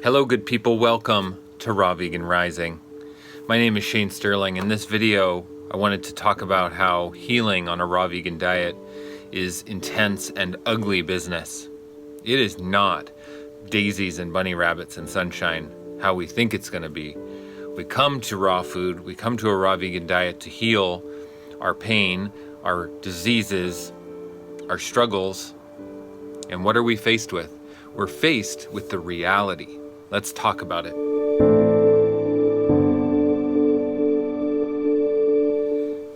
Hello good people, welcome to Raw Vegan Rising. My name is Shane Sterling. In this video, I wanted to talk about how healing on a raw vegan diet is intense and ugly business. It is not daisies and bunny rabbits and sunshine, how we think it's going to be. We come to raw food, we come to a raw vegan diet to heal our pain, our diseases, our struggles. And what are we faced with? We're faced with the reality. Let's talk about it.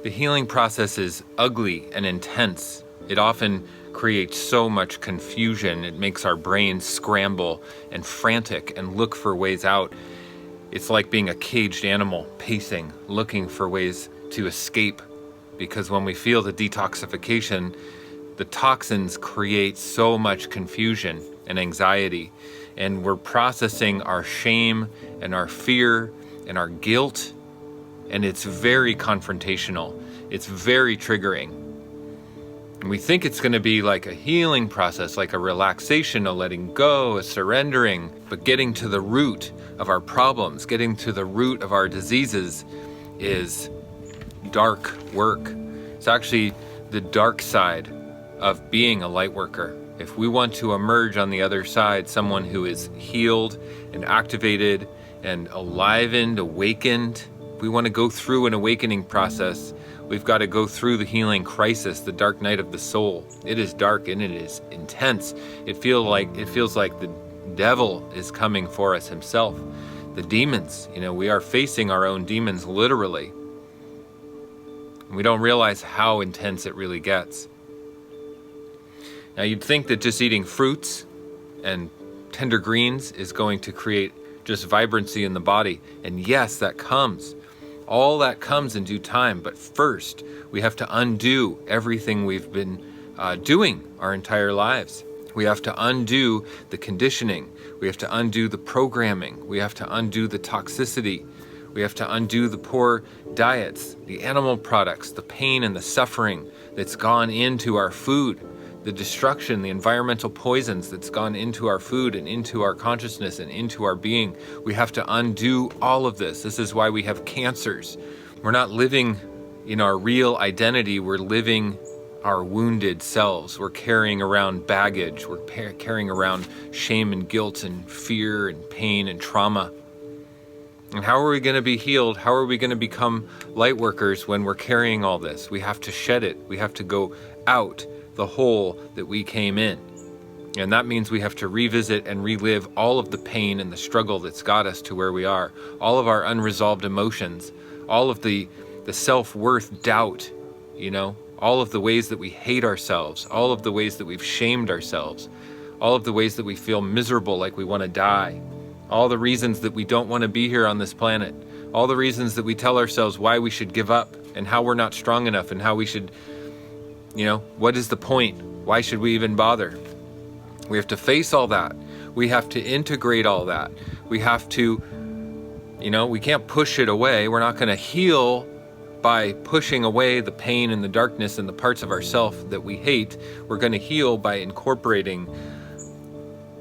The healing process is ugly and intense. It often creates so much confusion. It makes our brains scramble and frantic and look for ways out. It's like being a caged animal, pacing, looking for ways to escape. Because when we feel the detoxification, the toxins create so much confusion and anxiety. And we're processing our shame and our fear and our guilt. And it's very confrontational. It's very triggering. And we think it's going to be like a healing process, like a relaxation, a letting go, a surrendering. But getting to the root of our problems, getting to the root of our diseases is dark work. It's actually the dark side of being a light worker. If we want to emerge on the other side, someone who is healed and activated and alivened, awakened, if we want to go through an awakening process, we've got to go through the healing crisis, the dark night of the soul. It is dark and it is intense. It feels like the devil is coming for us himself. The demons, we are facing our own demons literally. We don't realize how intense it really gets. Now you'd think that just eating fruits and tender greens is going to create just vibrancy in the body. And yes, that comes. All that comes in due time. But first, we have to undo everything we've been doing our entire lives. We have to undo the conditioning. We have to undo the programming. We have to undo the toxicity. We have to undo the poor diets, the animal products, the pain and the suffering that's gone into our food, the destruction, the environmental poisons that's gone into our food and into our consciousness and into our being. We have to undo all of this. This is why we have cancers. We're not living in our real identity. We're living our wounded selves. We're carrying around baggage. We're carrying around shame and guilt and fear and pain and trauma. And how are we going to be healed? How are we going to become light workers when we're carrying all this? We have to shed it. We have to go out the hole that we came in. And that means we have to revisit and relive all of the pain and the struggle that's got us to where we are. All of our unresolved emotions, all of the self-worth doubt, all of the ways that we hate ourselves, all of the ways that we've shamed ourselves, all of the ways that we feel miserable, like we want to die. All the reasons that we don't want to be here on this planet. All the reasons that we tell ourselves why we should give up and how we're not strong enough and how we should, what is the point? Why should we even bother? We have to face all that. We have to integrate all that. We have to, we can't push it away. We're not going to heal by pushing away the pain and the darkness and the parts of ourself that we hate. We're going to heal by incorporating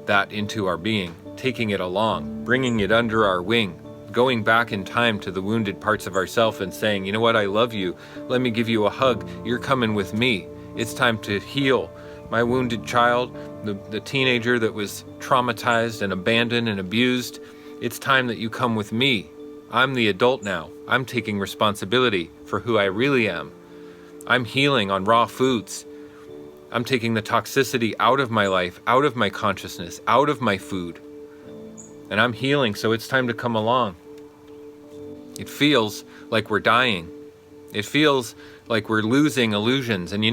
that into our being, taking it along, bringing it under our wing, going back in time to the wounded parts of ourself and saying, you know what, I love you. Let me give you a hug. You're coming with me. It's time to heal. My wounded child, the teenager that was traumatized and abandoned and abused, it's time that you come with me. I'm the adult now. I'm taking responsibility for who I really am. I'm healing on raw foods. I'm taking the toxicity out of my life, out of my consciousness, out of my food. And I'm healing, so it's time to come along. It feels like we're dying. It feels like we're losing illusions. And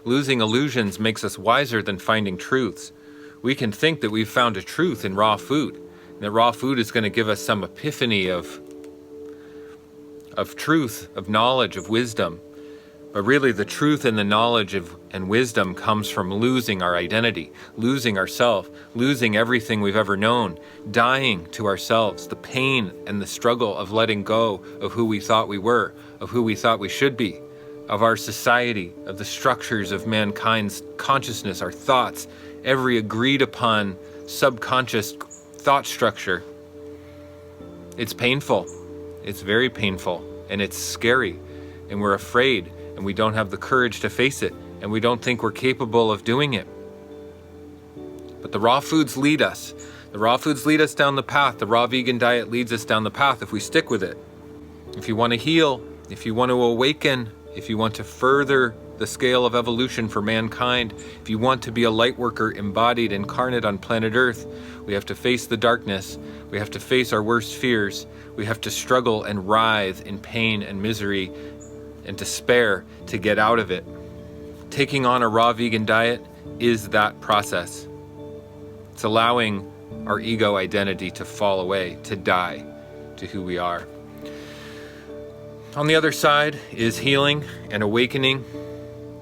losing illusions makes us wiser than finding truths. We can think that we've found a truth in raw food, and that raw food is going to give us some epiphany of truth, of knowledge, of wisdom. But really the truth and the knowledge and wisdom comes from losing our identity, losing ourself, losing everything we've ever known, dying to ourselves, the pain and the struggle of letting go of who we thought we were, of who we thought we should be, of our society, of the structures of mankind's consciousness, our thoughts, every agreed upon subconscious thought structure. It's painful. It's very painful, and it's scary, and we're afraid, and we don't have the courage to face it, and we don't think we're capable of doing it. But the raw foods lead us. The raw foods lead us down the path. The raw vegan diet leads us down the path if we stick with it. If you want to heal, if you want to awaken, if you want to further the scale of evolution for mankind, if you want to be a light worker embodied, incarnate on planet Earth, we have to face the darkness. We have to face our worst fears. We have to struggle and writhe in pain and misery and despair to get out of it. Taking on a raw vegan diet is that process. It's allowing our ego identity to fall away, to die to who we are. On the other side is healing and awakening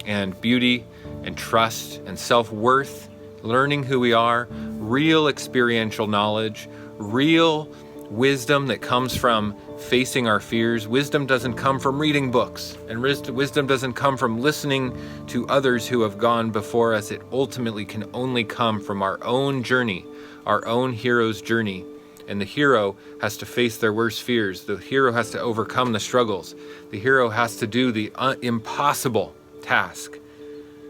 and beauty and trust and self-worth, learning who we are, real experiential knowledge, real wisdom that comes from facing our fears. Wisdom doesn't come from reading books, and wisdom doesn't come from listening to others who have gone before us. It ultimately can only come from our own journey, our own hero's journey. And the hero has to face their worst fears. The hero has to overcome the struggles. The hero has to do the impossible task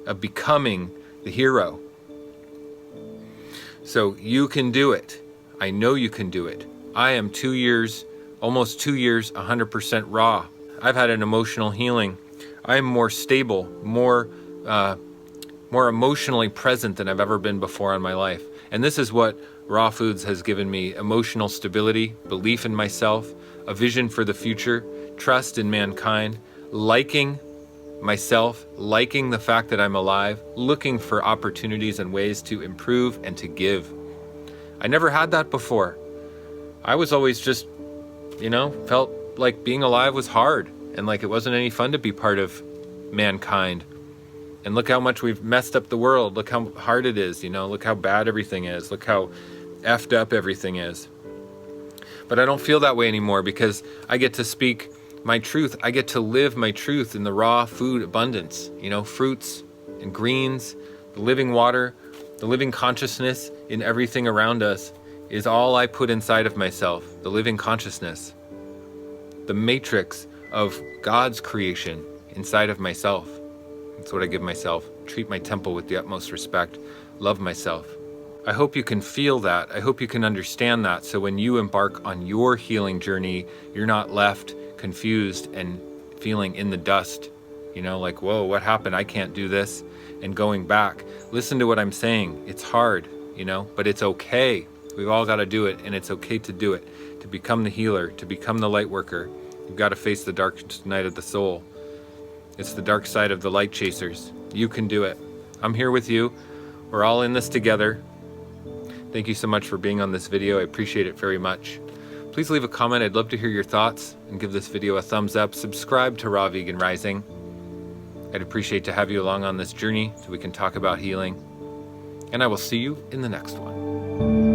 of becoming the hero. So you can do it. I know you can do it. I am 2 years, almost 2 years, 100% raw. I've had an emotional healing. I am more stable, more emotionally present than I've ever been before in my life. And this is what raw foods has given me: emotional stability, belief in myself, a vision for the future, trust in mankind, liking myself, liking the fact that I'm alive, looking for opportunities and ways to improve and to give. I never had that before. I was always just, felt like being alive was hard and like it wasn't any fun to be part of mankind. And look how much we've messed up the world. Look how hard it is, look how bad everything is. Look how effed up everything is. But I don't feel that way anymore because I get to speak my truth. I get to live my truth in the raw food abundance, fruits and greens, the living water, the living consciousness in everything around us is all I put inside of myself, the living consciousness, the matrix of God's creation inside of myself. That's what I give myself. Treat my temple with the utmost respect. Love myself. I hope you can feel that. I hope you can understand that. So when you embark on your healing journey, you're not left confused and feeling in the dust, like, whoa, what happened? I can't do this. And going back, listen to what I'm saying. It's hard, but it's okay. We've all got to do it, and it's okay to do it. To become the healer, to become the light worker, you've got to face the dark night of the soul. It's the dark side of the light chasers. You can do it. I'm here with you. We're all in this together. Thank you so much for being on this video. I appreciate it very much. Please leave a comment. I'd love to hear your thoughts, and give this video a thumbs up. Subscribe to Raw Vegan Rising. I'd appreciate to have you along on this journey so we can talk about healing. And I will see you in the next one.